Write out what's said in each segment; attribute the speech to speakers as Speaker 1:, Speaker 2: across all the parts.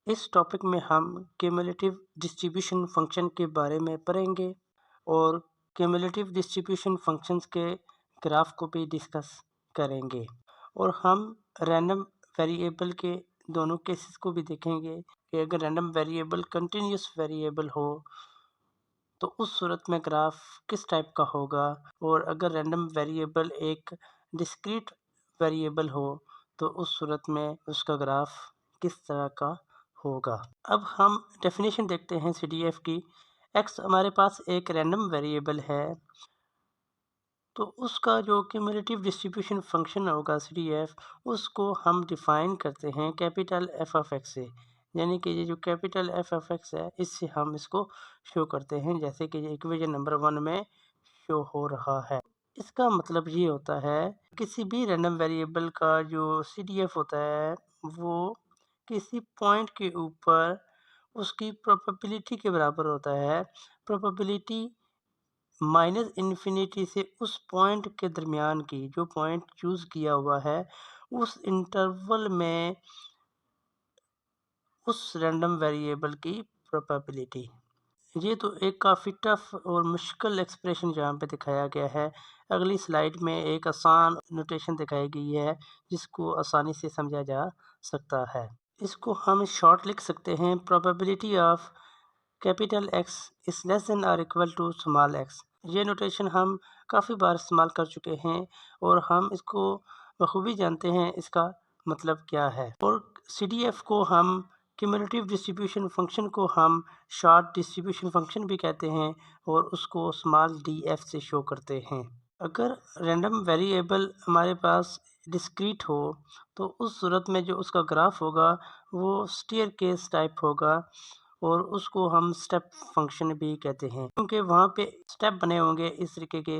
Speaker 1: इस टॉपिक में हम क्यूमुलेटिव डिस्ट्रीब्यूशन फंक्शन के बारे में पढ़ेंगे और क्यूमुलेटिव डिस्ट्रीब्यूशन फंक्शंस के ग्राफ को भी डिस्कस करेंगे और हम रैंडम वेरिएबल के दोनों केसेस को भी देखेंगे कि अगर रैंडम वेरिएबल कंटिन्यूस वेरिएबल हो तो उस सूरत में ग्राफ किस टाइप का होगा, और अगर रैंडम वेरिएबल एक डिस्क्रीट वेरिएबल हो तो उस सूरत में उसका ग्राफ किस तरह का होगा। अब हम डेफिनेशन देखते हैं CDF की। x हमारे पास एक रैंडम वेरिएबल है, तो उसका जो क्यूमुलेटिव डिस्ट्रीब्यूशन फंक्शन होगा CDF, उसको हम डिफाइन करते हैं कैपिटल f(x) से। यानी कि ये जो कैपिटल f(x) है, इससे हम इसको शो करते हैं, जैसे कि ये इक्वेशन नंबर 1 में शो हो रहा है। इसका मतलब ये होता है किसी भी रैंडम वेरिएबल का जो CDF होता है वो किसी पॉइंट के ऊपर उसकी प्रोबेबिलिटी के बराबर होता है। प्रोबेबिलिटी -इन्फिनिटी से उस पॉइंट के दरमियान की, जो पॉइंट चूज़ किया हुआ है उस इंटरवल में उस रैंडम वेरिएबल की प्रोबेबिलिटी। ये तो एक काफ़ी टफ और मुश्किल एक्सप्रेशन यहाँ पे दिखाया गया है। अगली स्लाइड में एक आसान नोटेशन दिखाई गई है जिसको आसानी से समझा जा सकता है। इसको हम शॉर्ट लिख सकते हैं, probability of capital X is less than और इक्वल टू स्मॉल x। ये नोटेशन हम काफ़ी बार इस्तेमाल कर चुके हैं और हम इसको बखूबी जानते हैं इसका मतलब क्या है। और CDF को हम क्यूमुलेटिव डिस्ट्रीब्यूशन फंक्शन को हम शॉर्ट डिस्ट्रीब्यूशन फंक्शन भी कहते हैं और उसको स्मॉल df से शो करते हैं। अगर रैंडम वेरिएबल हमारे पास डिस्क्रीट हो तो उस सूरत में जो उसका ग्राफ होगा वो स्टेयरकेस टाइप होगा और उसको हम स्टेप फंक्शन भी कहते हैं, क्योंकि वहाँ पे स्टेप बने होंगे इस तरीके के,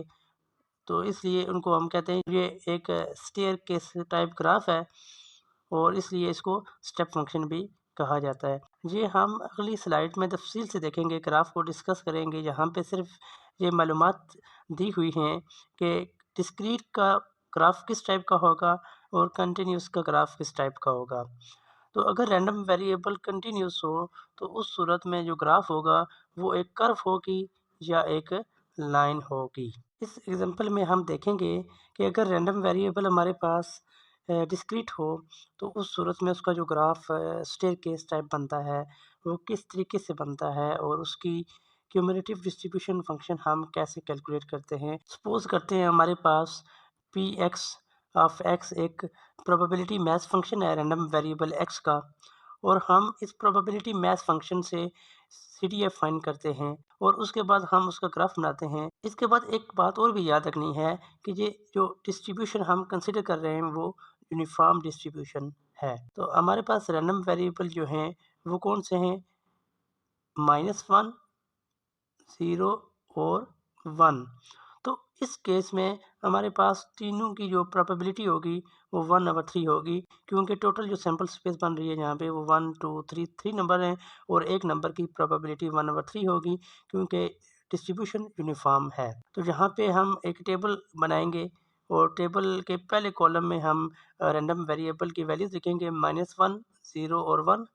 Speaker 1: तो इसलिए उनको हम कहते हैं ये एक स्टेयरकेस टाइप ग्राफ है और इसलिए इसको स्टेप फंक्शन भी कहा जाता है। ये हम अगली स्लाइड में तफसील से देखेंगे, ग्राफ को डिस्कस करेंगे। यहाँ पे सिर्फ ये मालूमात दी हुई हैं कि डिस्क्रीट का ग्राफ किस टाइप का होगा और कंटिन्यूस का ग्राफ किस टाइप का होगा। तो अगर रैंडम वेरिएबल कंटिन्यूस हो तो उस सूरत में जो ग्राफ होगा वो एक कर्व होगी या एक लाइन होगी। इस एग्जांपल में हम देखेंगे कि अगर रैंडम वेरिएबल हमारे पास डिस्क्रीट हो तो उस सूरत में उसका जो ग्राफ स्टेयरकेस टाइप बनता है वो किस तरीके से बनता है और उसकी क्यूमुलेटिव डिस्ट्रीब्यूशन फंक्शन हम कैसे कैलकुलेट करते हैं। सपोज करते हैं हमारे पास Px ऑफ x एक प्रोबेबिलिटी मैथ फंक्शन है रैंडम वेरिएबल x का, और हम इस प्रोबेबिलिटी मैथ फंक्शन से CDF फाइंड करते हैं और उसके बाद हम उसका ग्राफ बनाते हैं। इसके बाद एक बात और भी याद रखनी है कि ये जो डिस्ट्रीब्यूशन हम कंसिडर कर रहे हैं वो यूनिफॉर्म डिस्ट्रीब्यूशन है। तो हमारे पास रैंडम वेरिएबल जो हैं वो कौन से हैं, -1, 0 और 1। तो इस केस में हमारे पास तीनों की जो प्रोबेबिलिटी होगी वो 1/3 होगी, क्योंकि टोटल जो सैंपल स्पेस बन रही है यहाँ पे वो 1 2 3 3 नंबर हैं और एक नंबर की प्रोबेबिलिटी 1/3 होगी, क्योंकि डिस्ट्रीब्यूशन यूनिफॉर्म है। तो यहाँ पे हम एक टेबल बनाएंगे और टेबल के पहले कॉलम में हम रैंडम वेरिएबल की वैल्यूज लिखेंगे -1, 0 और 1,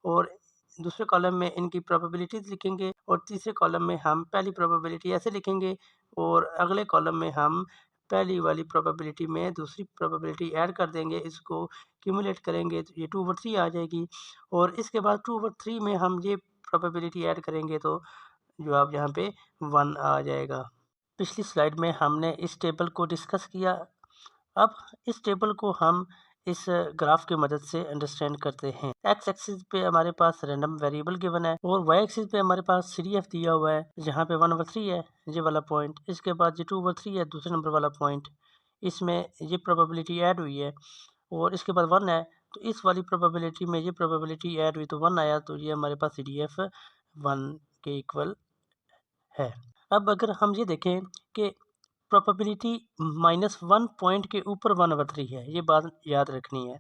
Speaker 1: और दूसरे कॉलम में इनकी प्रोबेबिलिटीज़ लिखेंगे और तीसरे कॉलम में हम पहली प्रोबेबिलिटी ऐसे लिखेंगे और अगले कॉलम में हम पहली वाली प्रोबेबिलिटी में दूसरी प्रोबेबिलिटी ऐड कर देंगे, इसको क्यूमुलेट करेंगे तो ये 2/3 आ जाएगी, और इसके बाद 2/3 में हम ये प्रोबेबिलिटी ऐड करेंगे तो जवाब यहाँ पे 1 आ जाएगा। पिछली स्लाइड में हमने इस टेबल को डिस्कस किया। अब इस टेबल को हम इस ग्राफ की मदद से अंडरस्टैंड करते हैं। एक्स एक्सिस पे हमारे पास रैंडम वेरिएबल गिवन है और वाई एक्सिस पे हमारे पास CDF दिया हुआ है, जहाँ पे 1/3 है ये वाला पॉइंट, इसके बाद ये 2/3 है दूसरे नंबर वाला पॉइंट, इसमें ये प्रोबेबिलिटी ऐड हुई है और इसके बाद 1 है, तो इस वाली प्रोबेबिलिटी में ये प्रोबेबिलिटी ऐड हुई तो 1 आया, तो ये हमारे पास CDF 1 के इक्वल है। अब अगर हम ये देखें कि प्रोबेबिलिटी -1 पॉइंट के ऊपर 1/3 है, ये बात याद रखनी है।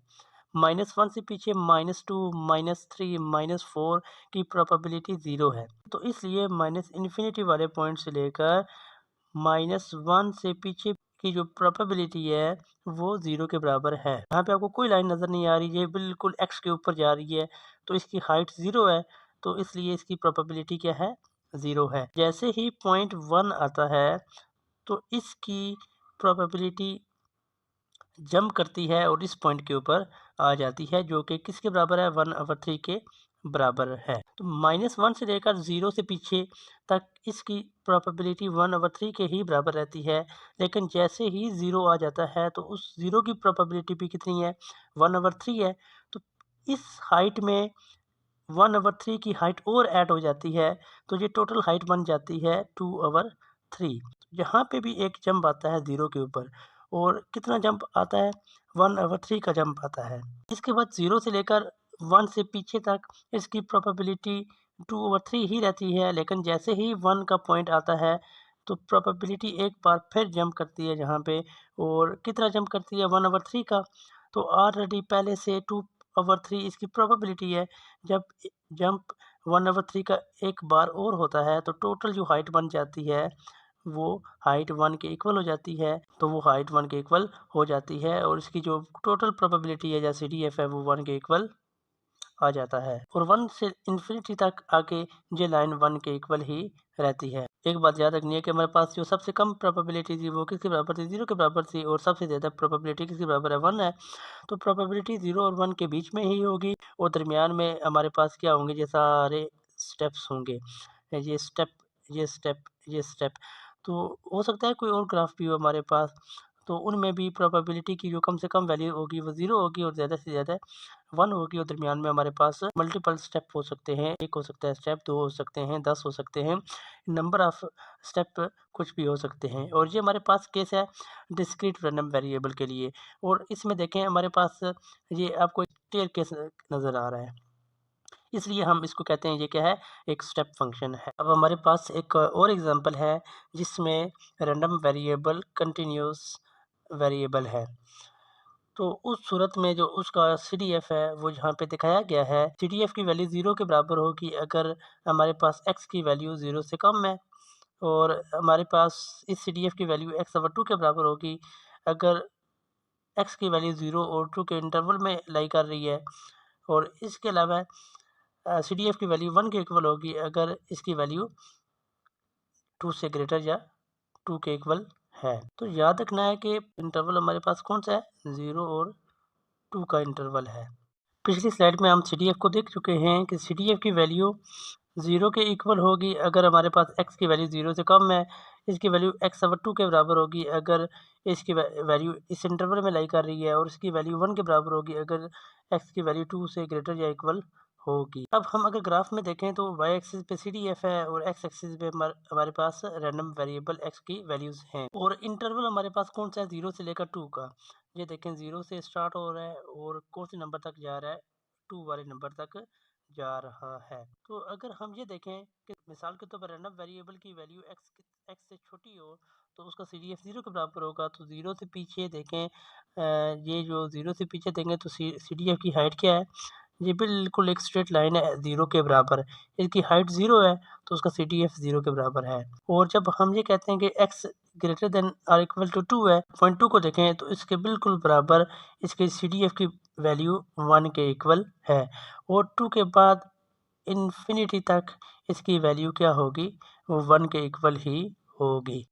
Speaker 1: -1 से पीछे -2, -3, -4 की प्रोबेबिलिटी 0 है, तो इसलिए -इन्फिनिटी वाले पॉइंट से लेकर -1 से पीछे की जो प्रोबेबिलिटी है वो 0 के बराबर है। यहाँ पे आपको कोई लाइन नज़र नहीं आ रही, ये बिल्कुल x के ऊपर जा रही है, तो इसकी हाइट 0 है, तो इसलिए इसकी प्रोबेबिलिटी क्या है? 0 है। जैसे ही पॉइंट 1 आता है, तो इसकी प्रोबेबिलिटी जंप करती है और इस पॉइंट के ऊपर आ जाती है, जो कि किसके बराबर है? 1/3 के बराबर है। तो -1 से लेकर 0 से पीछे तक इसकी प्रोबेबिलिटी 1/3 के ही बराबर रहती है। लेकिन जैसे ही 0 आ जाता है, तो उस 0 की प्रोबेबिलिटी भी कितनी है? 1/3 है। तो इस हाइट में 1/3 की हाइट और ऐड हो जाती है, तो ये टोटल हाइट बन जाती है 2/3। यहाँ पे भी एक जंप आता है 0 के ऊपर, और कितना जंप आता है? 1/3 का जंप आता है। इसके बाद 0 से लेकर 1 से पीछे तक इसकी प्रोबेबिलिटी 2/3 ही रहती है, लेकिन जैसे ही 1 का पॉइंट आता है, तो प्रोबेबिलिटी एक बार फिर जंप करती है यहाँ पे, और कितना जंप करती है? 1/3 का। तो ऑलरेडी पहले से 2/3 इसकी प्रोबेबिलिटी है। जब जंप 1/3 का एक बार और होता है, तो टोटल जो हाइट बन जाती है वो हाइट 1 के इक्वल हो जाती है। तो वो हाइट 1 के इक्वल हो जाती है, और इसकी जो टोटल प्रोबेबिलिटी है या CDF है वो 1 के इक्वल आ जाता है। और 1 से इन्फिनिटी तक आके ये लाइन 1 के इक्वल ही रहती है। एक बात याद रखनी है कि हमारे पास जो सबसे कम प्रोबेबिलिटी थी वो किसके बराबर थी? 0 के बराबर थी, और सबसे ज़्यादा प्रोबेबिलिटी किसके बराबर है? 1 है। तो प्रोबेबिलिटी 0 और 1 के बीच में ही होगी, और दरमियान में हमारे पास क्या होंगे? ये सारे स्टेप्स होंगे। ये स्टेप, ये स्टेप, ये स्टेप। तो हो सकता है कोई और ग्राफ भी हो हमारे पास, तो उनमें भी प्रोबेबिलिटी की जो कम से कम वैल्यू होगी वो 0 होगी, और ज़्यादा से ज़्यादा 1 होगी, और दरमियान में हमारे पास मल्टीपल स्टेप हो सकते हैं। 1 हो सकता है स्टेप, 2 हो सकते हैं, 10 हो सकते हैं। नंबर ऑफ स्टेप कुछ भी हो सकते हैं, और ये हमारे पास केस है डिस्क्रीट रैंडम वेरिएबल के लिए। और इसमें देखें हमारे पास ये आपको टेयर केस नज़र आ रहा है, इसलिए हम इसको कहते हैं ये क्या है? एक स्टेप फंक्शन है। अब हमारे पास एक और एग्जांपल है जिसमें रैंडम वेरिएबल कंटीन्यूअस वेरिएबल है। तो उस सूरत में जो उसका CDF है वो यहाँ पे दिखाया गया है। CDF की वैल्यू 0 के बराबर होगी अगर हमारे पास x की वैल्यू 0 से कम है, और हमारे पास इस CDF की वैल्यू x/2 के बराबर होगी अगर x की वैल्यू 0 और 2 के इंटरवल में लाई कर रही है। और इसके अलावा CDF की वैल्यू 1 के इक्वल होगी अगर इसकी वैल्यू 2 से ग्रेटर या 2 के इक्वल है। तो याद रखना है कि इंटरवल हमारे पास कौन सा है? 0 और 2 का इंटरवल है। पिछली स्लाइड में हम CDF को देख चुके हैं कि CDF की वैल्यू 0 के इक्वल होगी अगर हमारे पास x की वैल्यू 0 से कम है। इसकी वैल्यू x/2 के बराबर होगी अगर इसकी वैल्यू इस इंटरवल में लाई कर रही है, और इसकी वैल्यू 1 के बराबर होगी अगर x की वैल्यू 2 से ग्रेटर या इक्वल होगी। अब हम अगर ग्राफ में देखें तो y एक्सिस पे CDF है, और x एक्सिस पे हमारे पास रैंडम वेरिएबल x की वैल्यूज हैं, और इंटरवल हमारे पास कौन सा है? 0 से लेकर 2 का। ये देखें 0 से स्टार्ट हो रहा है और कौन से नंबर तक जा रहा है? 2 वाले नंबर तक जा रहा है। तो अगर हम ये देखें कि मिसाल के तौर पर रैंडम वेरिएबल की वैल्यू x से छोटी हो, तो उसका CDF 0 के बराबर होगा। तो 0 से पीछे देखें, ये जो 0 से पीछे देंगे तो CDF की हाइट क्या है? ये बिल्कुल एक स्ट्रेट लाइन है 0 के बराबर। इसकी हाइट 0 है, तो उसका CDF 0 के बराबर है। और जब हम ये कहते हैं कि x ग्रेटर देन और इक्वल टू 2 है, पॉइंट 2 को देखें तो इसके बिल्कुल बराबर इसके CDF की वैल्यू 1 के इक्वल है, और 2 के बाद इन्फिनिटी तक इसकी वैल्यू क्या होगी? वो 1 के इक्वल ही होगी।